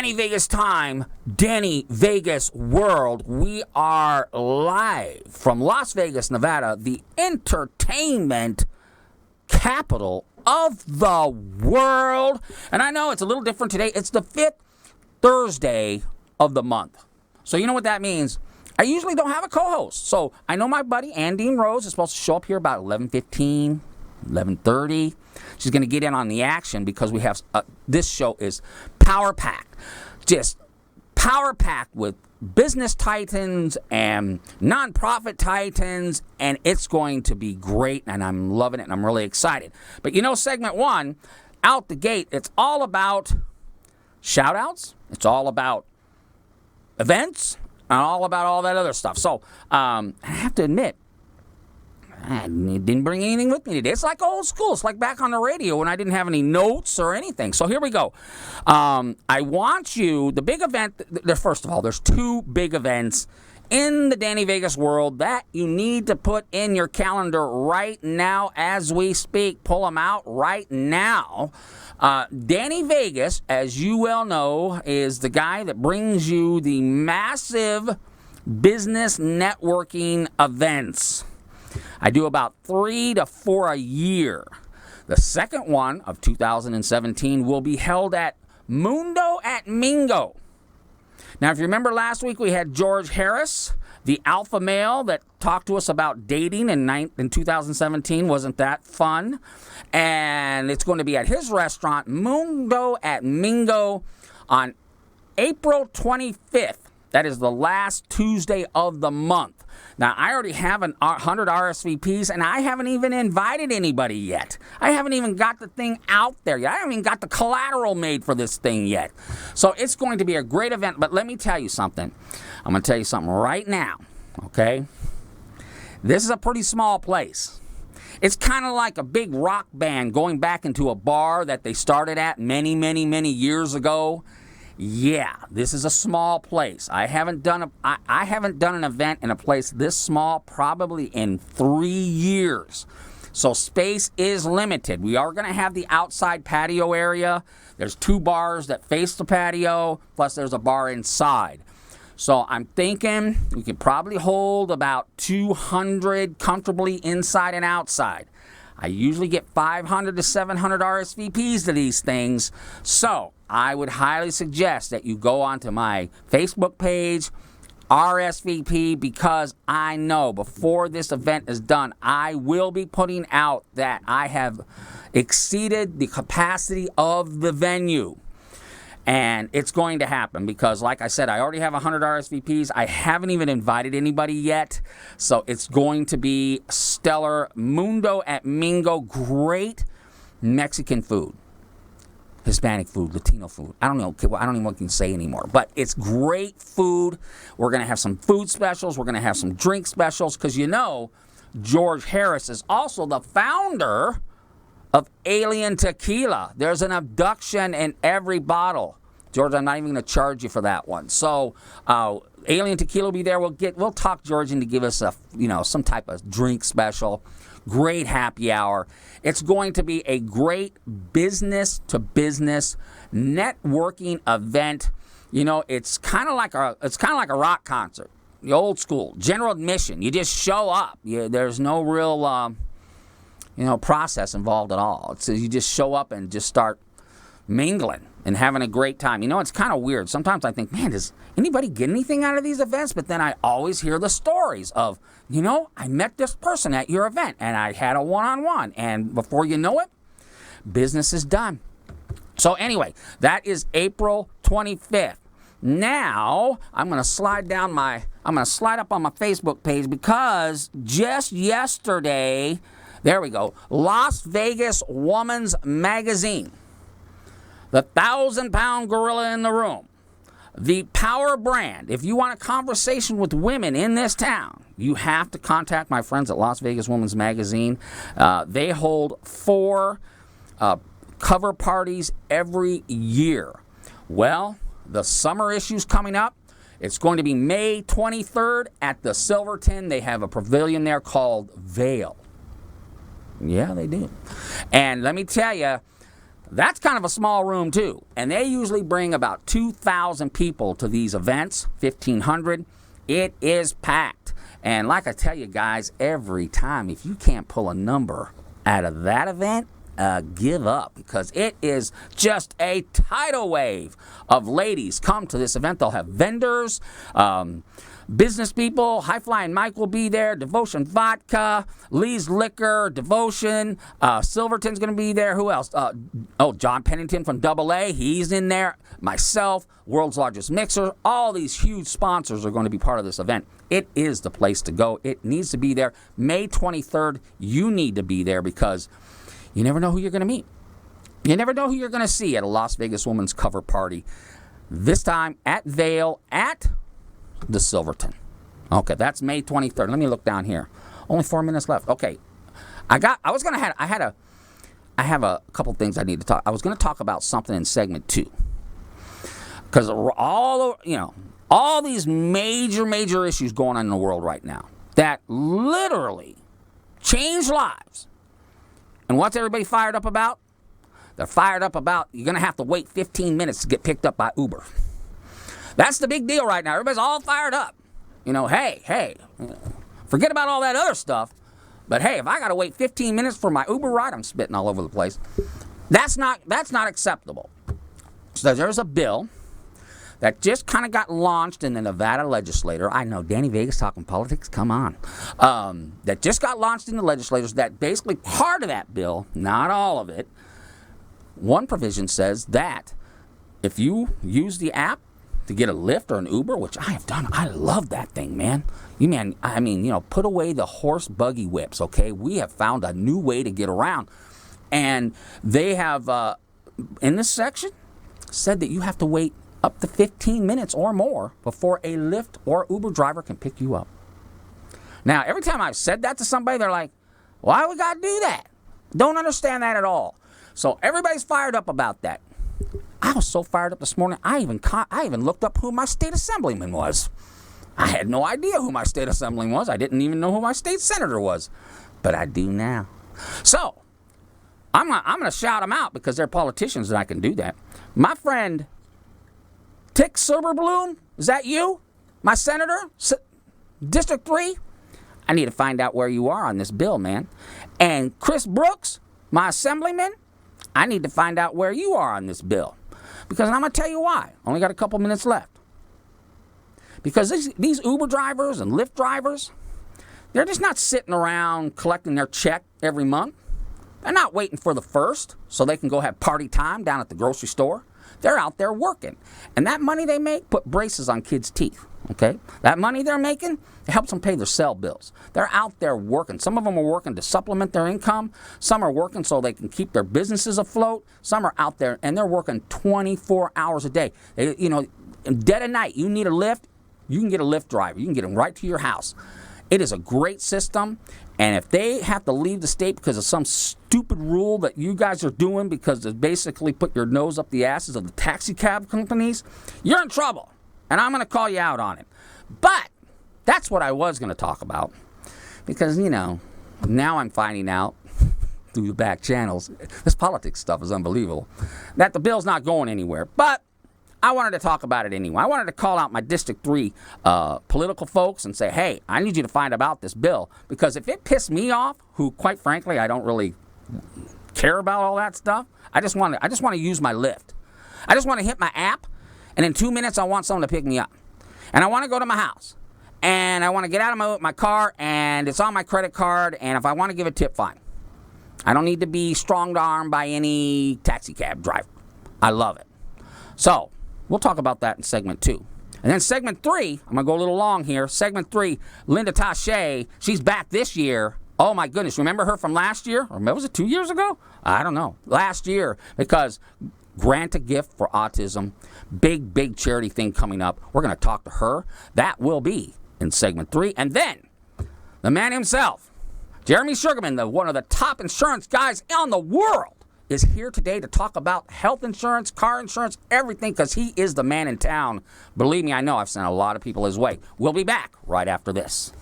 Danny Vegas time, Danny Vegas world. We are live from Las Vegas, Nevada, the entertainment capital of the world. And I know it's a little different today. It's the 5th Thursday of the month. So you know what that means. I usually don't have a co-host. So I know my buddy Andine Rose is supposed to show up here about 11:15, 11:30. She's going to get in on the action because we have this show is power-packed. Just power-packed with business titans and nonprofit titans, and it's going to be great, and I'm loving it, and I'm really excited. But you know, segment one, out the gate, it's all about shout-outs. It's all about events, and all about all that other stuff. So I have to admit, I didn't bring anything with me today. It's like old school. It's like back on the radio when I didn't have any notes or anything. So here we go. I want you, the big event, first of all, there's two big events in the Danny Vegas world that you need to put in your calendar right now as we speak. Pull them out right now. Danny Vegas, as you well know, is the guy that brings you the massive business networking events. I do about 3 to 4 a year. The second one of 2017 will be held at Mundo at Mingo. Now, if you remember last week, we had George Harris, the alpha male that talked to us about dating in 2017. Wasn't that fun? And it's going to be at his restaurant, Mundo at Mingo, on April 25th. That is the last Tuesday of the month. Now, I already have 100 RSVPs, and I haven't even invited anybody yet. I haven't even got the thing out there yet. I haven't even got the collateral made for this thing yet. So it's going to be a great event, but let me tell you something. I'm going to tell you something right now, okay? This is a pretty small place. It's kind of like a big rock band going back into a bar that they started at many, many, many years ago. Yeah, this is a small place. I haven't done an event in a place this small probably in 3 years. So space is limited. We are going to have the outside patio area. There's 2 bars that face the patio, plus there's a bar inside. So I'm thinking we could probably hold about 200 comfortably inside and outside. I usually get 500 to 700 RSVPs to these things. So I would highly suggest that you go onto my Facebook page, RSVP, because I know before this event is done, I will be putting out that I have exceeded the capacity of the venue. And it's going to happen because, like I said, I already have 100 RSVPs. I haven't even invited anybody yet. So it's going to be stellar. Mundo at Mingo, great Mexican food, Hispanic food, Latino food. I don't know. I don't even know what I can say anymore. But it's great food. We're going to have some food specials. We're going to have some drink specials because, you know, George Harris is also the founder of Alien Tequila. There's an abduction in every bottle. George, I'm not even going to charge you for that one. So, Alien Tequila will be there. We'll talk George into give us some type of drink special. Great happy hour. It's going to be a great business to business networking event. You know, it's kind of like a rock concert, the old school, general admission. You just show up. There's no real process involved at all. It's you just show up and just start mingling and having a great time. You know, it's kind of weird. Sometimes I think, man, does anybody get anything out of these events? But then I always hear the stories of, I met this person at your event and I had a one-on-one. And before you know it, business is done. So anyway, that is April 25th. Now, I'm going to slide up on my Facebook page because just yesterday, there we go, Las Vegas Woman's Magazine, the 1,000-pound gorilla in the room, the power brand. If you want a conversation with women in this town, you have to contact my friends at Las Vegas Woman's Magazine. They hold 4 cover parties every year. Well, the summer issue's coming up. It's going to be May 23rd at the Silverton. They have a pavilion there called Vail. Yeah, they do. And let me tell you, that's kind of a small room too. And they usually bring about 2,000 people to these events, 1,500. It is packed. And like I tell you guys, every time, if you can't pull a number out of that event, give up, because it is just a tidal wave of ladies come to this event. They'll have vendors, business people. High Flying Mike will be there. Devotion Vodka, Lee's Liquor, Devotion, Silverton's going to be there. Who else? John Pennington from Double A, he's in there. Myself, World's Largest Mixer. All these huge sponsors are going to be part of this event. It is the place to go. It needs to be there. May 23rd, you need to be there, because you never know who you're going to meet. You never know who you're going to see at a Las Vegas Woman's Cover Party. This time at Vail at the Silverton. Okay, that's May 23rd. Let me look down here. Only 4 minutes left. Okay, I have a couple things I need to talk. I was going to talk about something in segment 2, because all these major issues going on in the world right now that literally change lives. And what's everybody fired up about? They're fired up about you're going to have to wait 15 minutes to get picked up by Uber. That's the big deal right now. Everybody's all fired up. Hey, forget about all that other stuff. But hey, if I got to wait 15 minutes for my Uber ride, I'm spitting all over the place. That's not acceptable. So there's a bill that just kind of got launched in the Nevada legislature. I know, Danny Vegas talking politics, come on. That just got launched in the legislators, that basically part of that bill, not all of it, one provision says that if you use the app to get a Lyft or an Uber, which I have done, I love that thing, man. Put away the horse buggy whips, okay? We have found a new way to get around. And they have, in this section, said that you have to wait up to 15 minutes or more before a Lyft or Uber driver can pick you up. Now, every time I've said that to somebody, they're like, why we got to do that? Don't understand that at all. So everybody's fired up about that. I was so fired up this morning, I even looked up who my state assemblyman was. I had no idea who my state assemblyman was. I didn't even know who my state senator was. But I do now. So, I'm going to shout them out, because they're politicians and I can do that. My friend Tick Silberbloom, is that you? My senator? District 3? I need to find out where you are on this bill, man. And Chris Brooks, my assemblyman, I need to find out where you are on this bill. Because I'm going to tell you why. Only got a couple minutes left. Because these Uber drivers and Lyft drivers, they're just not sitting around collecting their check every month. They're not waiting for the first so they can go have party time down at the grocery store. They're out there working. And that money they make put braces on kids' teeth. Okay? That money they're making, it helps them pay their cell bills. They're out there working. Some of them are working to supplement their income. Some are working so they can keep their businesses afloat. Some are out there and they're working 24 hours a day. Dead of night, you need a Lyft, you can get a Lyft driver. You can get them right to your house. It is a great system. And if they have to leave the state because of some stupid rule that you guys are doing, because it basically put your nose up the asses of the taxi cab companies, you're in trouble. And I'm going to call you out on it. But that's what I was going to talk about. Because, now I'm finding out through the back channels, this politics stuff is unbelievable, that the bill's not going anywhere. But I wanted to talk about it anyway. I wanted to call out my District 3 political folks and say, hey, I need you to find about this bill. Because if it pissed me off, who, quite frankly, I don't really care about all that stuff, I just want to use my Lyft. I just want to hit my app, and in 2 minutes, I want someone to pick me up. And I want to go to my house. And I want to get out of my car, and it's on my credit card, and if I want to give a tip, fine. I don't need to be strong-armed by any taxi cab driver. I love it. So, we'll talk about that in segment 2. And then segment 3, I'm going to go a little long here. Segment 3, Linda Taché, she's back this year. Oh my goodness, remember her from last year? Or was it 2 years ago? I don't know. Last year, because Grant a Gift for Autism, big charity thing coming up. We're going to talk to her. That will be in segment 3. And then, the man himself, Jeremy Sugarman, one of the top insurance guys in the world, is here today to talk about health insurance, car insurance, everything, because he is the man in town. Believe me, I know I've sent a lot of people his way. We'll be back right after this.